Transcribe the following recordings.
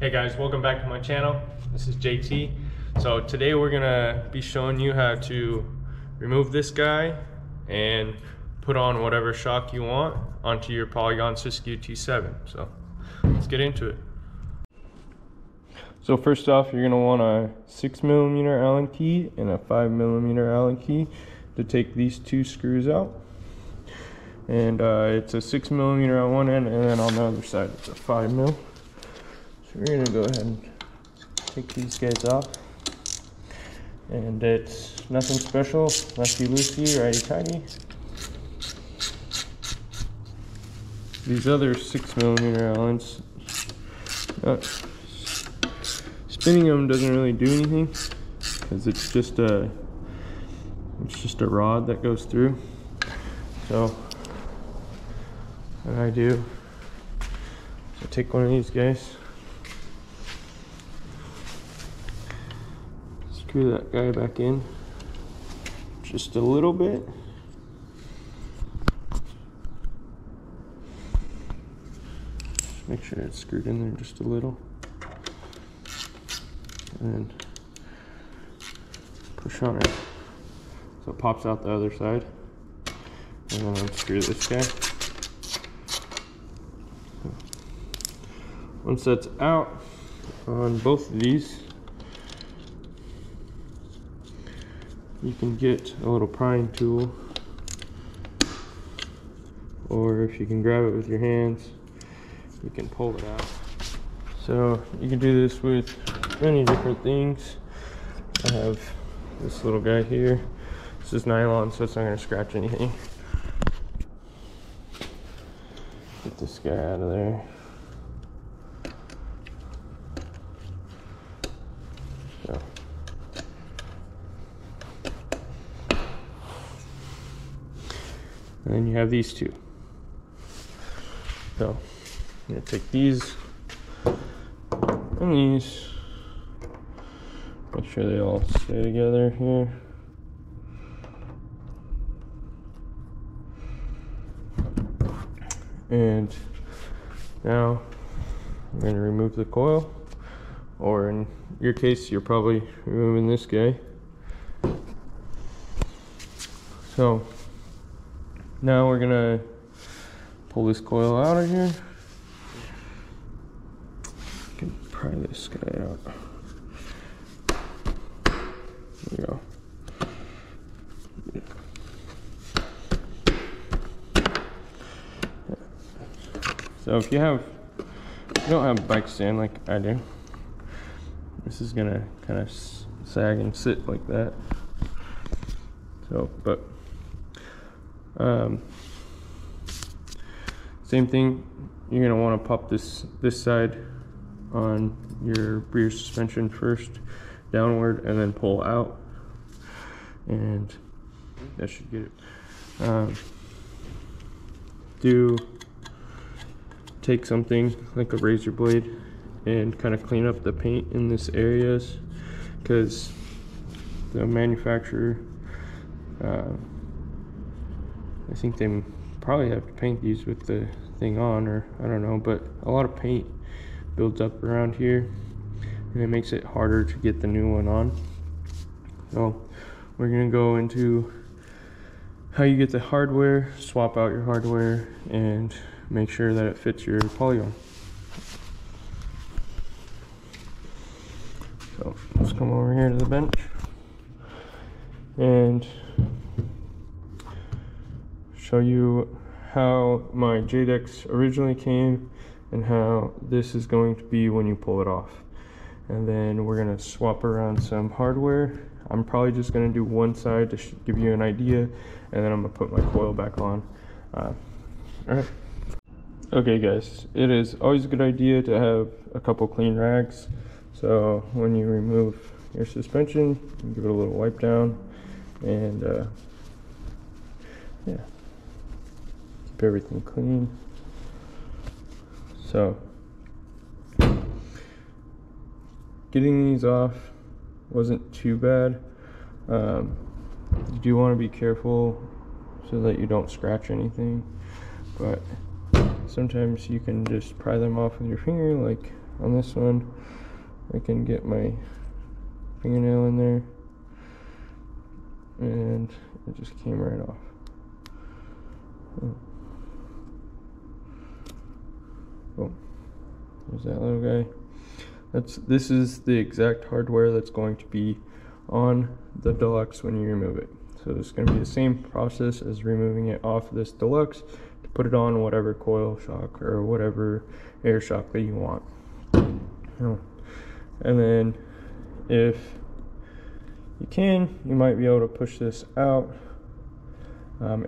Hey guys, welcome back to my channel. This is JT. So today we're gonna be showing you how to remove this guy and put on whatever shock you want onto your Polygon Siskiu T7. So let's get into it. So first off, you're gonna want a 6mm Allen key and a 5mm Allen key to take these two screws out. And it's a 6mm on one end, and then on the other side it's a 5mm. So we're gonna go ahead and take these guys off. And it's nothing special, lefty loosey, righty tighty. These other 6mm Allens, spinning them doesn't really do anything because it's just a rod that goes through. So what I do is I take one of these guys, screw that guy back in just a little bit, just make sure it's screwed in there just a little, and then push on it so it pops out the other side, and then unscrew this guy. Once that's out on both of these, you can get a little prying tool, or if you can grab it with your hands, you can pull it out. So you can do this with many different things. I have this little guy here. This is nylon, so it's not going to scratch anything. Get this guy out of there. And then you have these two. So I'm going to take these and these, make sure they all stay together here. And now I'm going to remove the coil, or in your case you're probably removing this guy. So now we're gonna pull this coil out of here. You can pry this guy out. There we go. So if you don't have a bike stand like I do, this is gonna kind of sag and sit like that. So, but same thing, you're going to want to pop this side on your rear suspension first, downward, and then pull out, and that should get it. Take something like a razor blade and kind of clean up the paint in this areas, because the manufacturer, I think they probably have to paint these with the thing on, or I don't know, but a lot of paint builds up around here and it makes it harder to get the new one on. So we're gonna go into how you get the hardware, swap out your hardware, and make sure that it fits your Polygon. So let's come over here to the bench and show you how my JDEX originally came and how this is going to be when you pull it off. And then we're going to swap around some hardware. I'm probably just going to do one side to give you an idea, and then I'm going to put my coil back on. Alright. Okay guys, it is always a good idea to have a couple clean rags. So when you remove your suspension, you give it a little wipe down, and yeah, keep everything clean. So getting these off wasn't too bad. You do want to be careful so that you don't scratch anything, but sometimes you can just pry them off with your finger like on this one, I can get my fingernail in there, and it just came right off. Oh, there's that little guy. This is the exact hardware that's going to be on the Deluxe when you remove it. So it's going to be the same process as removing it off this Deluxe to put it on whatever coil shock or whatever air shock that you want. And then if you can, you might be able to push this out.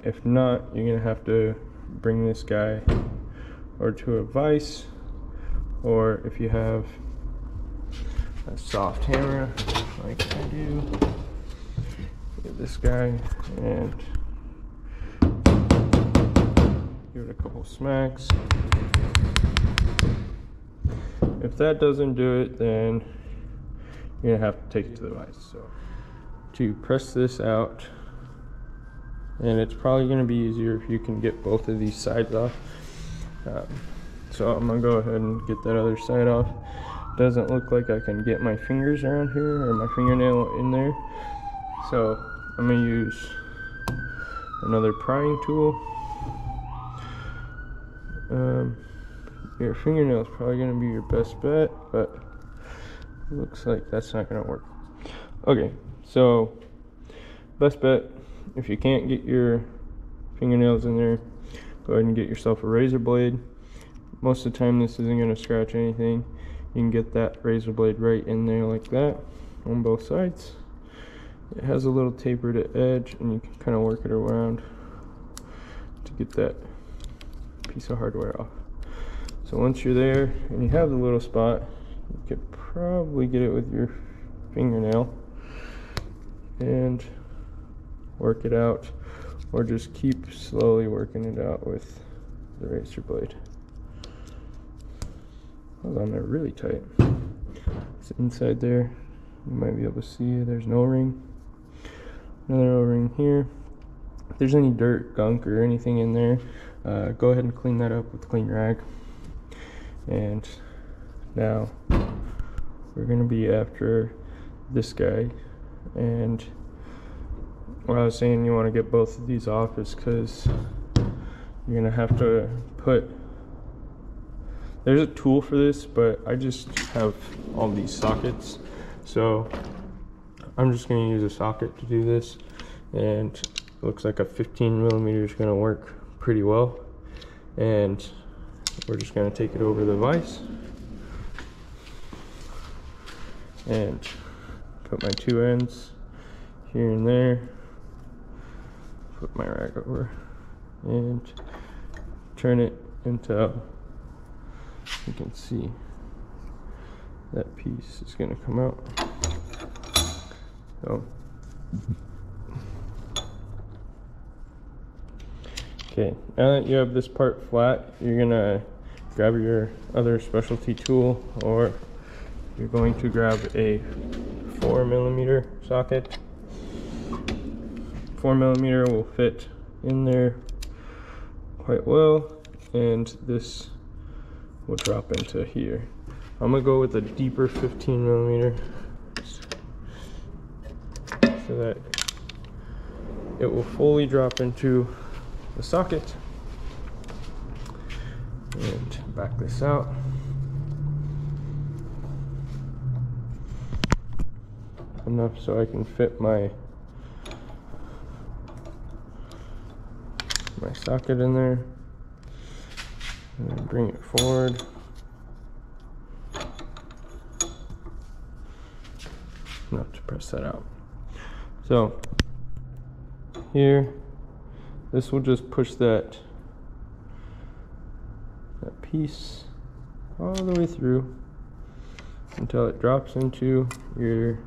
If not, you're going to have to bring this guy or to a vise, or if you have a soft hammer like I do, get this guy and give it a couple smacks. If that doesn't do it, then you're gonna have to take it to the vise. So to press this out, and it's probably gonna be easier if you can get both of these sides off. So I'm gonna go ahead and get that other side off. Doesn't look like I can get my fingers around here or my fingernail in there, so I'm gonna use another prying tool. Your fingernail is probably gonna be your best bet, but it looks like that's not gonna work. Okay, so best bet, if you can't get your fingernails in there, go ahead and get yourself a razor blade. Most of the time this isn't going to scratch anything. You can get that razor blade right in there like that on both sides. It has a little tapered edge, and you can kind of work it around to get that piece of hardware off. So once you're there and you have the little spot, you could probably get it with your fingernail and work it out, or just keep slowly working it out with the razor blade. Hold on there really tight. It's inside there. You might be able to see there's an O-ring. Another O-ring here. If there's any dirt, gunk, or anything in there, go ahead and clean that up with a clean rag. And now we're gonna be after this guy. And what I was saying you want to get both of these off is because you're gonna have to put, there's a tool for this, but I just have all these sockets, so I'm just gonna use a socket to do this, and it looks like a 15mm is gonna work pretty well. And we're just gonna take it over the vise and put my two ends here and there, put my rag over, and turn it until you can see that piece is going to come out. So okay, now that you have this part flat, you're going to grab your other specialty tool, or you're going to grab a 4mm socket. 4mm will fit in there quite well, and this will drop into here. I'm gonna go with a deeper 15mm so that it will fully drop into the socket. And back this out. Enough so I can fit my socket in there, and then bring it forward. Enough to press that out. So here, this will just push that piece all the way through until it drops into your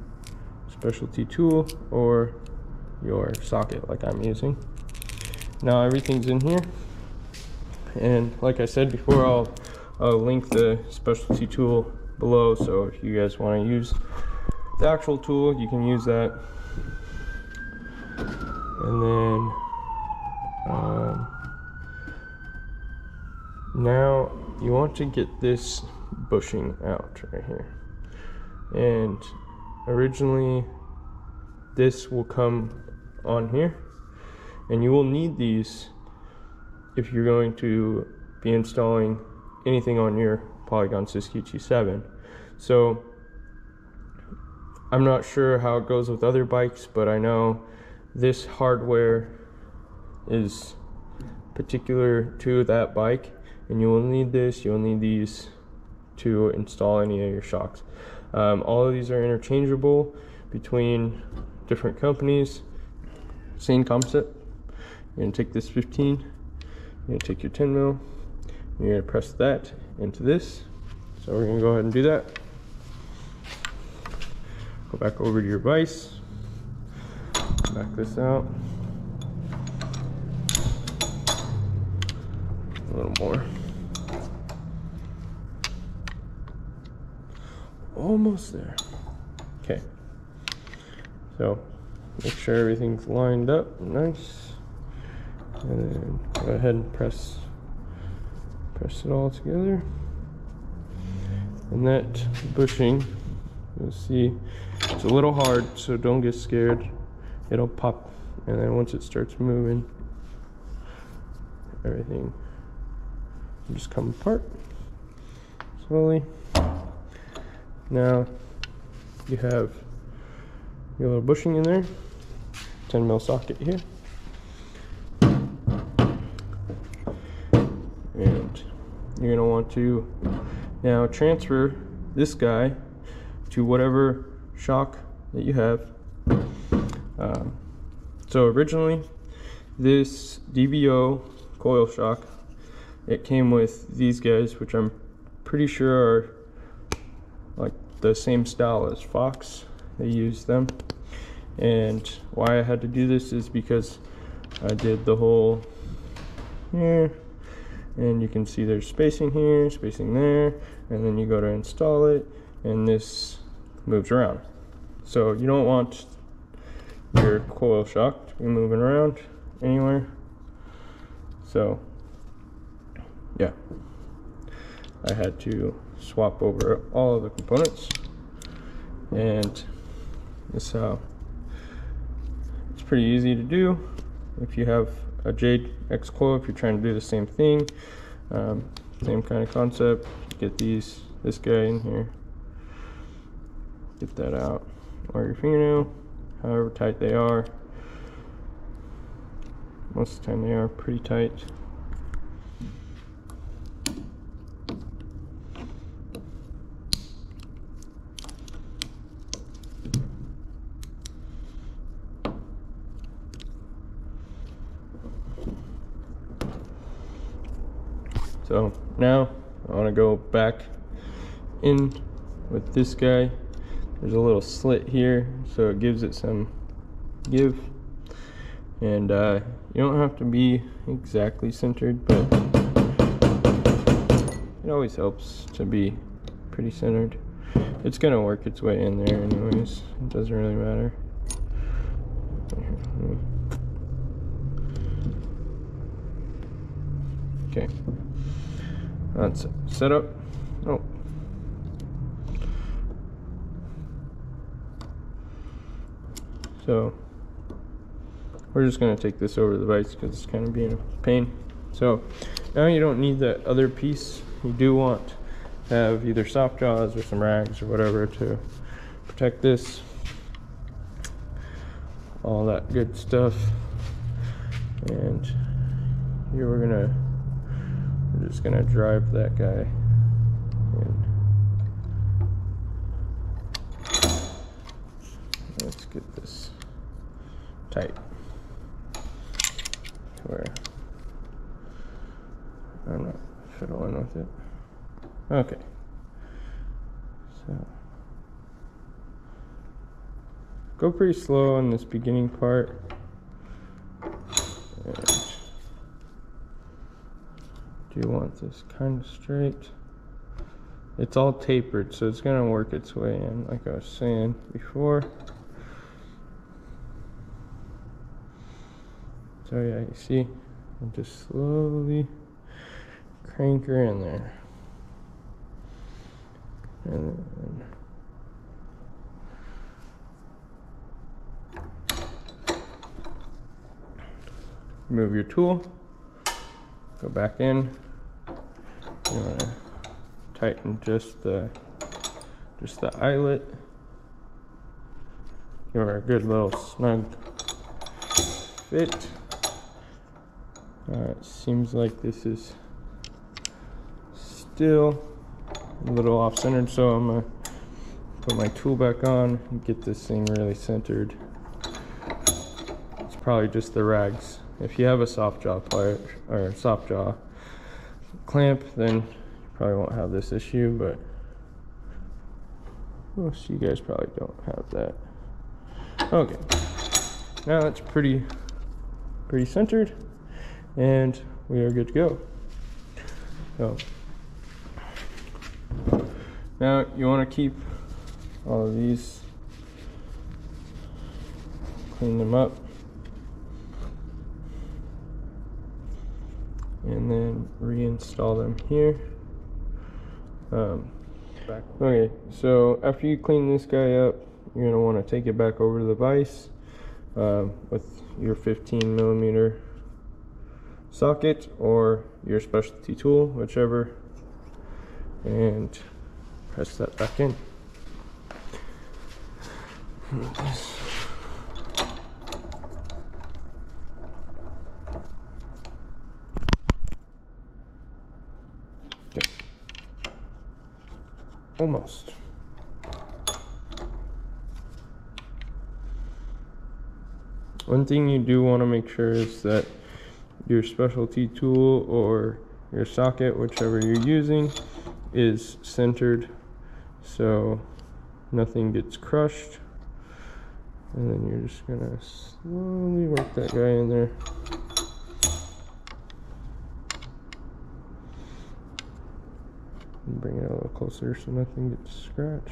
specialty tool or your socket like I'm using. Now everything's in here, and like I said before, I'll link the specialty tool below, so if you guys want to use the actual tool, you can use that. And then now you want to get this bushing out right here. And originally this will come on here, and you will need these if you're going to be installing anything on your Polygon Siskiu G7. So I'm not sure how it goes with other bikes, but I know this hardware is particular to that bike, and you will need this, you'll need these to install any of your shocks. All of these are interchangeable between different companies. Same concept. You're gonna take this 15, you're gonna take your 10 mil, you're gonna press that into this. So we're gonna go ahead and do that. Go back over to your vise, back this out. A little more. Almost there. Okay. So make sure everything's lined up nice. And then go ahead and press it all together. And that bushing, you'll see it's a little hard, so don't get scared. It'll pop, and then once it starts moving, everything will just come apart slowly. Now you have your little bushing in there, 10 mil socket here, and you're gonna want to now transfer this guy to whatever shock that you have. So originally this DVO coil shock, it came with these guys, which I'm pretty sure are like the same style as Fox. They use them, and why I had to do this is because I did the whole here, and you can see there's spacing here, spacing there, and then you go to install it and this moves around. So you don't want your coil shock to be moving around anywhere. So yeah, I had to swap over all of the components, and this is how it's pretty easy to do. If you have a JX coil, if you're trying to do the same thing, same kind of concept, get this guy in here, get that out, or your fingernail, however tight they are. Most of the time they are pretty tight. So now I want to go back in with this guy. There's a little slit here, so it gives it some give, and you don't have to be exactly centered, but it always helps to be pretty centered. It's gonna work its way in there anyways, it doesn't really matter. Okay, that's set up. Oh, so we're just going to take this over the vise because it's kind of being a pain. So now you don't need that other piece. You do want to have either soft jaws or some rags or whatever to protect this, all that good stuff. And here we're just gonna drive that guy in. Let's get this tight to where I'm not fiddling with it. Okay, so go pretty slow on this beginning part, and do you want this kind of straight? It's all tapered, so it's gonna work its way in, like I was saying before. So yeah, you see, and just slowly crank her in there. And then remove your tool, go back in. You want to tighten just the eyelet. Give her a good little snug fit. It seems like this is still a little off-centered, so I'm gonna put my tool back on and get this thing really centered. It's probably just the rags. If you have a soft jaw plier or soft jaw clamp, then you probably won't have this issue, but most of you guys probably don't have that. Okay, now it's pretty centered, and we are good to go. So now you want to keep all of these, clean them up, and then reinstall them here. Okay, so after you clean this guy up, you're going to want to take it back over to the vise with your 15mm socket or your specialty tool, whichever, and press that back in. Okay. Almost. One thing you do want to make sure is that your specialty tool or your socket, whichever you're using, is centered so nothing gets crushed. And then you're just gonna slowly work that guy in there. And bring it a little closer so nothing gets scratched.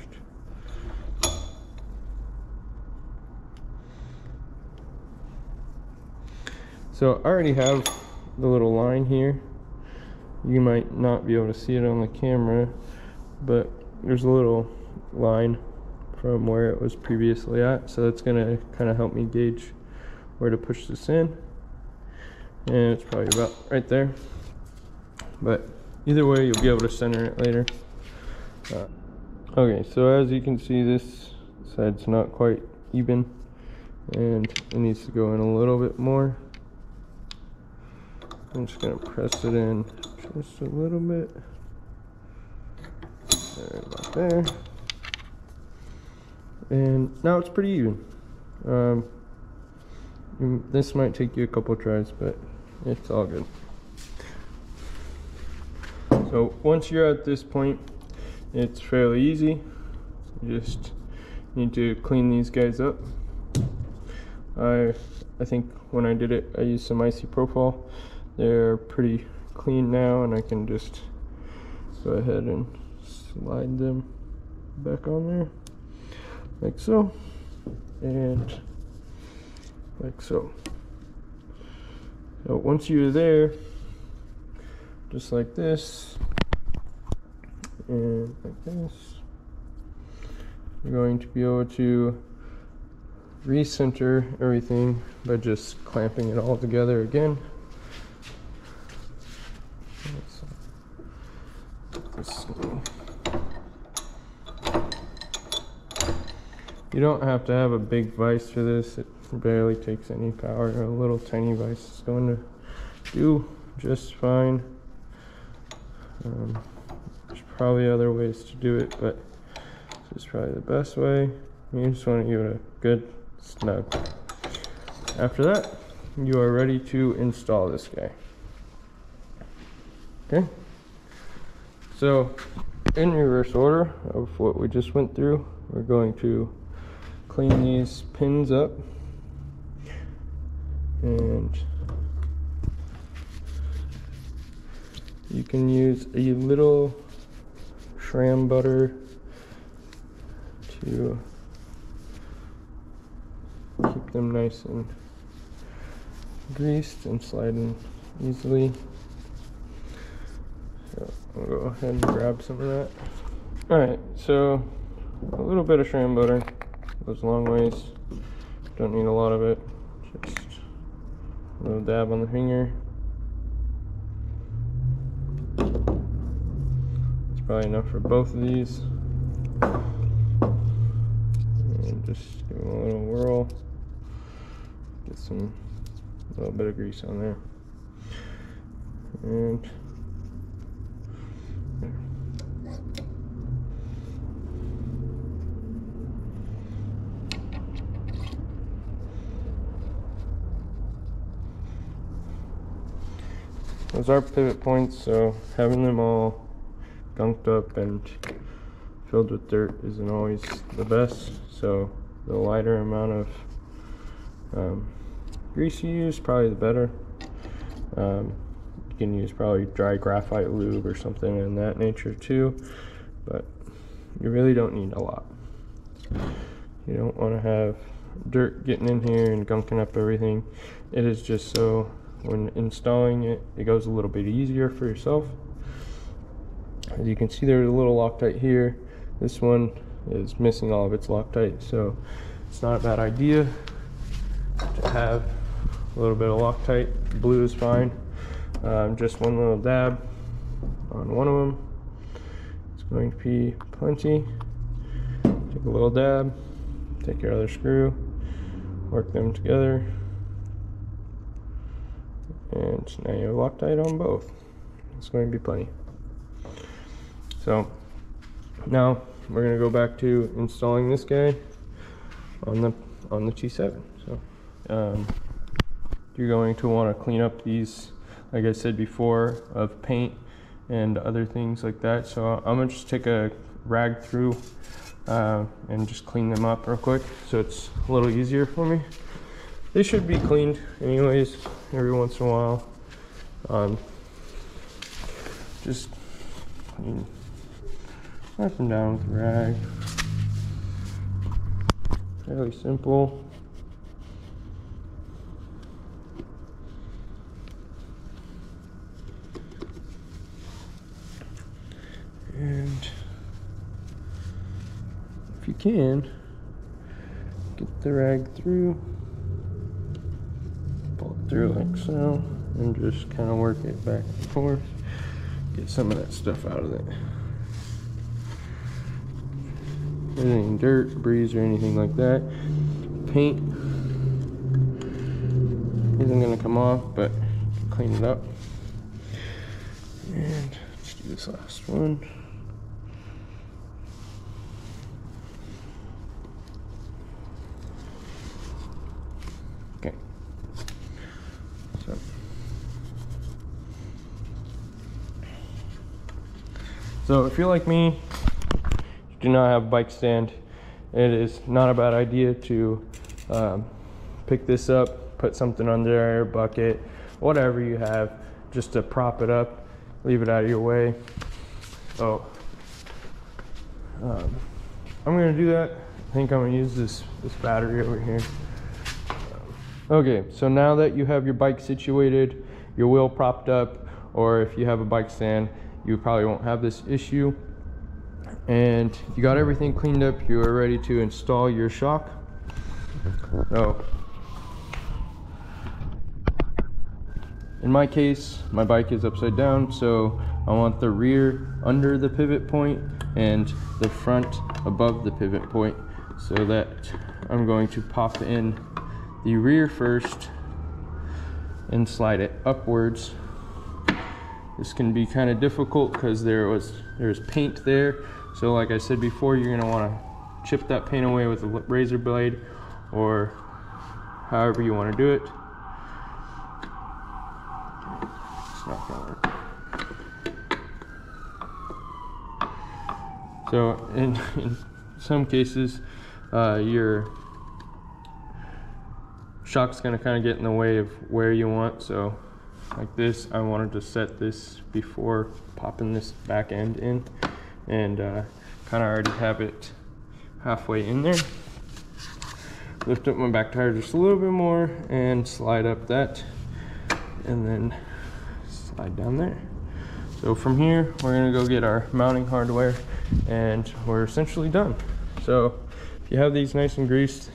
So I already have the little line here. You might not be able to see it on the camera, but there's a little line from where it was previously at. So it's gonna kind of help me gauge where to push this in. And it's probably about right there. But either way, you'll be able to center it later. Okay, so as you can see, this side's not quite even, and it needs to go in a little bit more. I'm just gonna press it in just a little bit. There, about there. And now it's pretty even. This might take you a couple tries, but it's all good. So once you're at this point, it's fairly easy. You just need to clean these guys up. I think when I did it, I used some icy profile. They're pretty clean now, and I can just go ahead and slide them back on there like so, and like so. So once you're there, just like this and like this, you're going to be able to recenter everything by just clamping it all together again. You don't have to have a big vise for this. It barely takes any power. A little tiny vise is going to do just fine. There's probably other ways to do it, but this is probably the best way. You just want to give it a good snug. After that, you are ready to install this guy. Okay? So, in reverse order of what we just went through, we're going to clean these pins up, and you can use a little shram butter to keep them nice and greased and sliding easily. So I'll go ahead and grab some of that. Alright, so a little bit of shrimp butter goes a long ways. Don't need a lot of it. Just a little dab on the finger. It's probably enough for both of these. And just give them a little whirl. Get a little bit of grease on there. And those are pivot points, so having them all gunked up and filled with dirt isn't always the best. So the lighter amount of grease you use, probably the better. You can use probably dry graphite lube or something in that nature too, but you really don't need a lot. You don't want to have dirt getting in here and gunking up everything. It is just so when installing it, it goes a little bit easier for yourself. As you can see, there's a little Loctite here. This one is missing all of its Loctite, so it's not a bad idea to have a little bit of Loctite. Blue is fine. Just one little dab on one of them. It's going to be plenty. Take a little dab, take your other screw, work them together, and now you have Loctite on both. It's going to be plenty. So now we're going to go back to installing this guy on the T7. So you're going to want to clean up these, like I said before, of paint and other things like that. So I'm gonna just take a rag through and just clean them up real quick, so it's a little easier for me. They should be cleaned anyways every once in a while. Just wipe them down with a rag. Fairly simple. And if you can, get the rag through, pull it through like so, and just kind of work it back and forth. Get some of that stuff out of it. Any dirt, debris, or anything like that. Paint isn't going to come off, but you can clean it up. And let's do this last one. Okay. So if you're like me, you do not have a bike stand, it is not a bad idea to pick this up, put something under there, bucket, whatever you have, just to prop it up, leave it out of your way. So I'm gonna do that. I think I'm gonna use this battery over here. Okay, so now that you have your bike situated, your wheel propped up, or if you have a bike stand, you probably won't have this issue. And you got everything cleaned up, you are ready to install your shock. So in my case, my bike is upside down, so I want the rear under the pivot point and the front above the pivot point, so that I'm going to pop in the rear first and slide it upwards. This can be kind of difficult because there's paint there. So like I said before, you're gonna wanna chip that paint away with a razor blade or however you wanna do it. It's not gonna work. So in some cases, your shock's gonna kind of get in the way of where you want. So like this, I wanted to set this before popping this back end in, and kind of already have it halfway in there. Lift up my back tire just a little bit more and slide up that, and then slide down there. So from here, we're gonna go get our mounting hardware and we're essentially done. So if you have these nice and greased,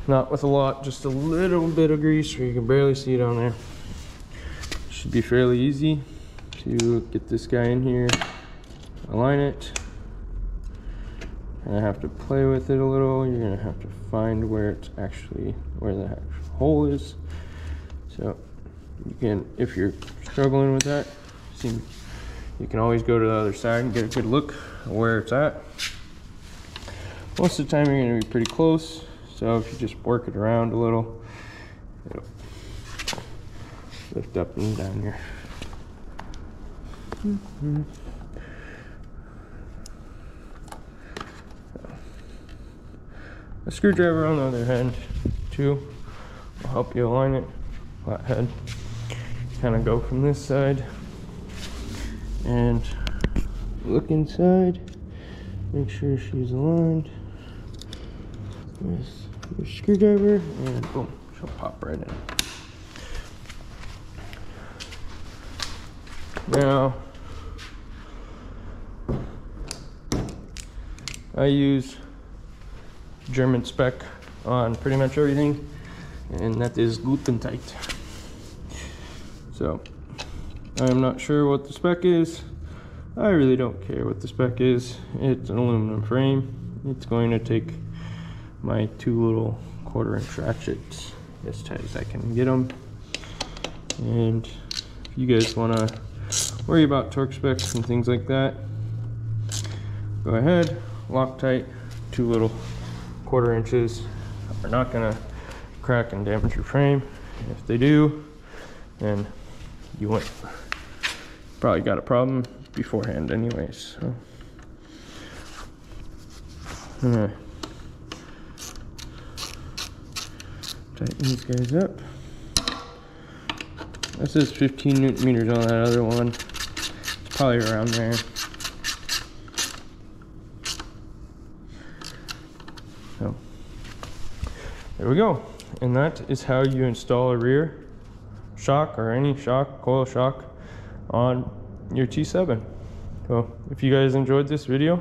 not with a lot, just a little bit of grease where you can barely see it on there, should be fairly easy to get this guy in here, align it. And I have to play with it a little. You're gonna have to find where it's actually, where the actual hole is. So you can, if you're struggling with that, see, you can always go to the other side and get a good look at where it's at. Most of the time you're gonna be pretty close. So if you just work it around a little, it'll lift up and down here. A screwdriver on the other hand too will help you align it. Flathead. Kind of go from this side and look inside. Make sure she's aligned with your screwdriver, and boom, she'll pop right in. Now, I use German spec on pretty much everything, and that is gluten tight. So I'm not sure what the spec is. I really don't care what the spec is. It's an aluminum frame. It's going to take my 2 little 1/4" ratchets as tight as I can get them. And if you guys want to worry about torque specs and things like that, go ahead, Loctite 2 little 1/4" are not going to crack and damage your frame. If they do, then you went, probably got a problem beforehand anyways. So tighten these guys up. This is 15 Newton meters on that other one. It's probably around there. So there we go. And that is how you install a rear shock or any shock, coil shock, on your T7. So if you guys enjoyed this video,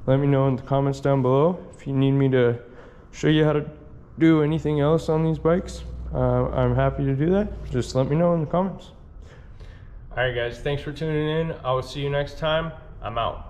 let me know in the comments down below. If you need me to show you how to do anything else on these bikes, I'm happy to do that. Just let me know in the comments. All right guys, thanks for tuning in. I will see you next time. I'm out.